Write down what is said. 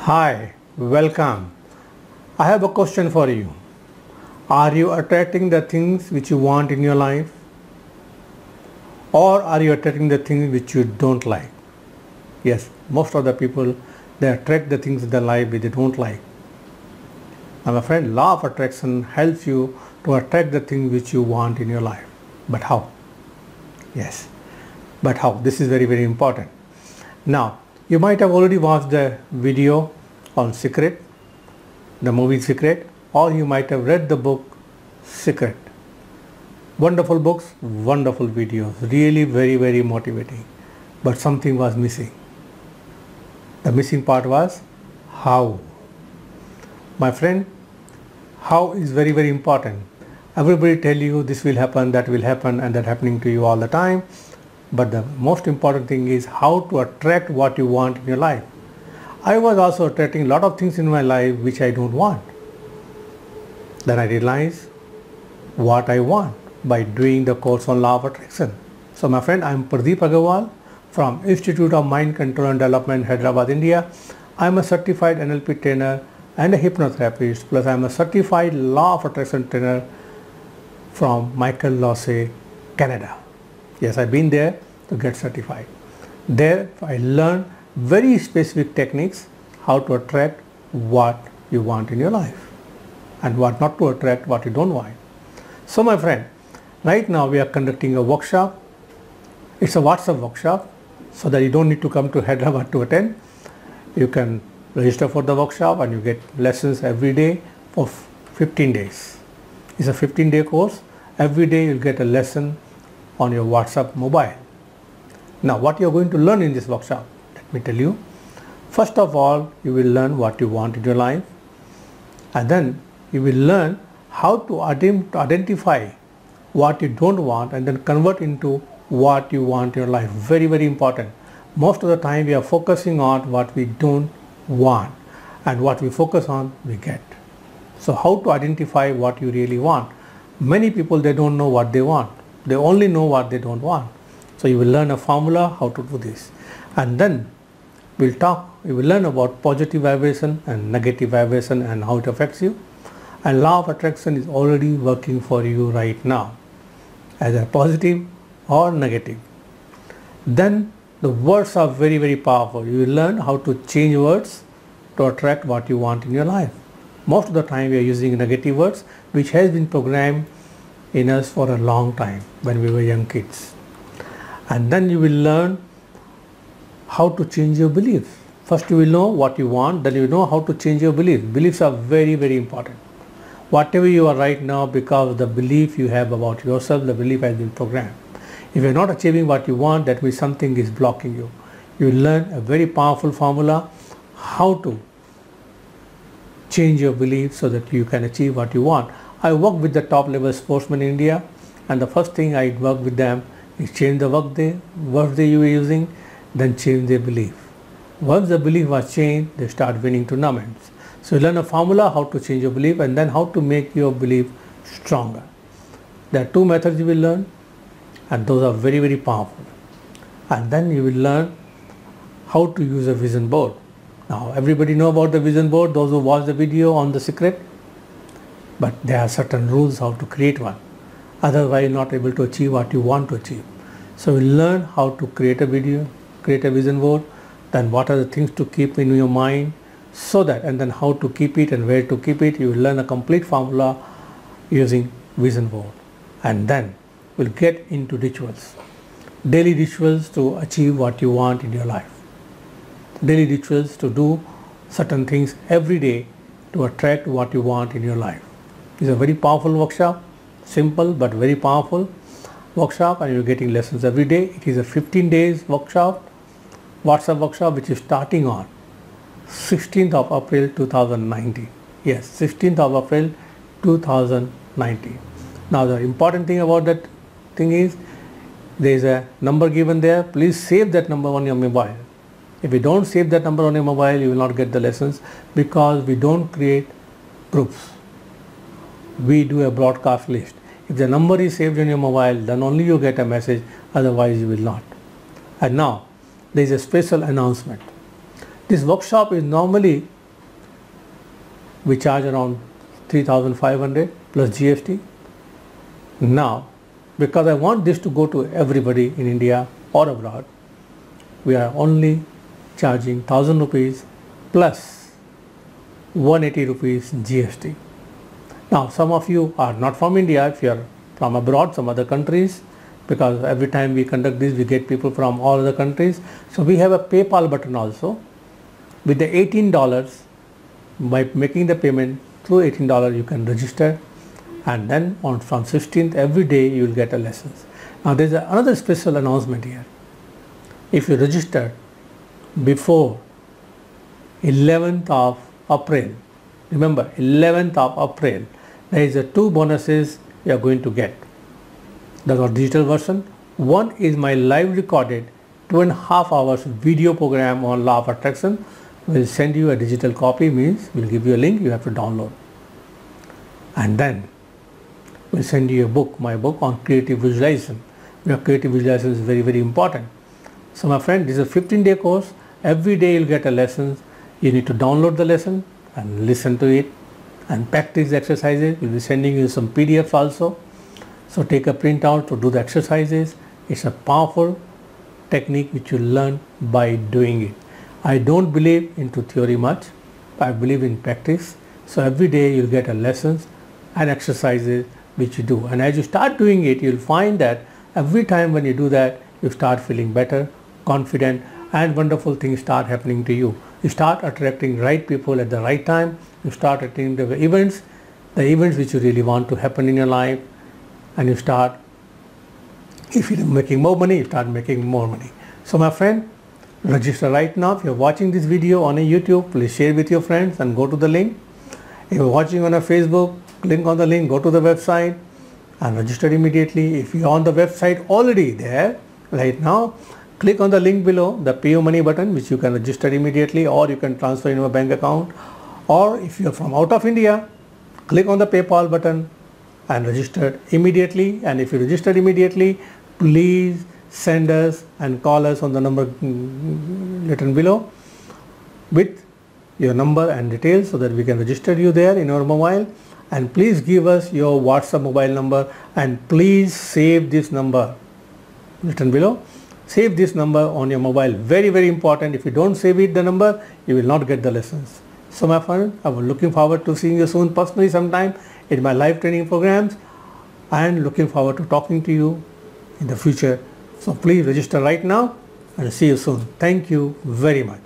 Hi, welcome. I have a question for you. Are you attracting the things which you want in your life? Or are you attracting the things which you don't like? Yes, most of the people, they attract the things in their life which they don't like. Now my friend, law of attraction helps you to attract the things which you want in your life. But how? Yes, but how? This is very, very important. Now, you might have already watched the video on Secret, the movie Secret, or you might have read the book Secret. Wonderful books, wonderful videos, really very, very motivating. But something was missing. The missing part was how. My friend, how is very, very important. Everybody tell you this will happen, that will happen, and that happening to you all the time. But the most important thing is how to attract what you want in your life. I was also attracting a lot of things in my life which I don't want. Then I realized what I want by doing the course on law of attraction. So my friend, I am Pradeep Aggarwal from Institute of Mind Control and Development, Hyderabad, India. I am a certified NLP trainer and a hypnotherapist, plus I am a certified law of attraction trainer from Michael Losse, Canada. Yes, I've been there to get certified. There I learned very specific techniques how to attract what you want in your life and what not to attract what you don't want. So my friend, right now we are conducting a workshop. It's a WhatsApp workshop so that you don't need to come to Hyderabad to attend. You can register for the workshop and you get lessons every day for 15 days. It's a 15-day course. Every day you'll get a lesson on your WhatsApp mobile. Now what you're going to learn in this workshop, let me tell you. First of all, you will learn what you want in your life, and then you will learn how to identify what you don't want and then convert into what you want in your life. Very, very important. Most of the time we are focusing on what we don't want, and what we focus on we get. So how to identify what you really want? Many people, they don't know what they want. They only know what they don't want. So you will learn a formula how to do this. And then you will learn about positive vibration and negative vibration and how it affects you. And law of attraction is already working for you right now, either positive or negative. Then the words are very, very powerful. You will learn how to change words to attract what you want in your life. Most of the time we are using negative words which has been programmed in us for a long time when we were young kids. And then you will learn how to change your beliefs. First you will know what you want, then you will know how to change your beliefs. Beliefs are very, very important. Whatever you are right now, because of the belief you have about yourself, the belief has been programmed. If you are not achieving what you want, that means something is blocking you. You will learn a very powerful formula how to change your beliefs so that you can achieve what you want. I work with the top level sportsmen in India, and the first thing I work with them is change the words they were using, then change their belief. Once the belief was changed, they start winning tournaments. So you learn a formula how to change your belief and then how to make your belief stronger. There are two methods you will learn, and those are very, very powerful. And then you will learn how to use a vision board. Now everybody know about the vision board, those who watch the video on The Secret. But there are certain rules how to create one. Otherwise you're not able to achieve what you want to achieve. So you learn how to create a video, create a vision board, then what are the things to keep in your mind, so that, and then how to keep it and where to keep it. You will learn a complete formula using vision board. And then we'll get into rituals. Daily rituals to achieve what you want in your life. Daily rituals to do certain things every day to attract what you want in your life. It's a very powerful workshop, simple but very powerful workshop, and you're getting lessons every day. It is a 15 days workshop, WhatsApp workshop, which is starting on 16th of April 2019. Yes, 16th of April 2019. Now the important thing about that thing is there is a number given there. Please save that number on your mobile. If you don't save that number on your mobile, you will not get the lessons, because we don't create groups. We do a broadcast list. If the number is saved in your mobile, then only you get a message, otherwise you will not. And now there is a special announcement. This workshop is normally we charge around 3,500 plus GST. Now, because I want this to go to everybody in India or abroad, we are only charging 1,000 rupees plus 180 rupees GST. Now, some of you are not from India. If you are from abroad, some other countries, because every time we conduct this, we get people from all other countries. So we have a PayPal button also. With the $18, by making the payment through $18, you can register, and then from 16th every day you will get a lessons. Now there is another special announcement here. If you register before 11th of April, remember 11th of April, there is 2 bonuses you are going to get. That's our digital version. One is my live recorded 2.5 hours video program on law of attraction. We'll send you a digital copy, means we'll give you a link you have to download. And then we'll send you a book, my book on creative visualization. Your creative visualization is very, very important. So my friend, this is a 15-day course. Every day you'll get a lesson. You need to download the lesson and listen to it and practice the exercises. We'll be sending you some PDFs also. So take a printout to do the exercises. It's a powerful technique which you learn by doing it. I don't believe into theory much. I believe in practice. So every day you'll get a lessons and exercises which you do. And as you start doing it, you'll find that every time when you do that, you start feeling better, confident, and wonderful things start happening to you. You start attracting right people at the right time. You start attending the events which you really want to happen in your life. And you start, if you're making more money, you start making more money. So my friend, register right now. If you're watching this video on a YouTube, please share with your friends and go to the link. If you're watching on a Facebook, click on the link, go to the website and register immediately. If you're on the website already there right now, click on the link below, the Pay Your Money button, which you can register immediately, or you can transfer in your bank account. Or if you're from out of India, click on the PayPal button and register immediately. And if you register immediately, please send us and call us on the number written below with your number and details so that we can register you there in our mobile. And please give us your WhatsApp mobile number, and please save this number written below. Save this number on your mobile. Very, very important. If you don't save it, the number, you will not get the lessons. So my friend, I was looking forward to seeing you soon personally sometime in my live training programs, and looking forward to talking to you in the future. So please register right now and see you soon. Thank you very much.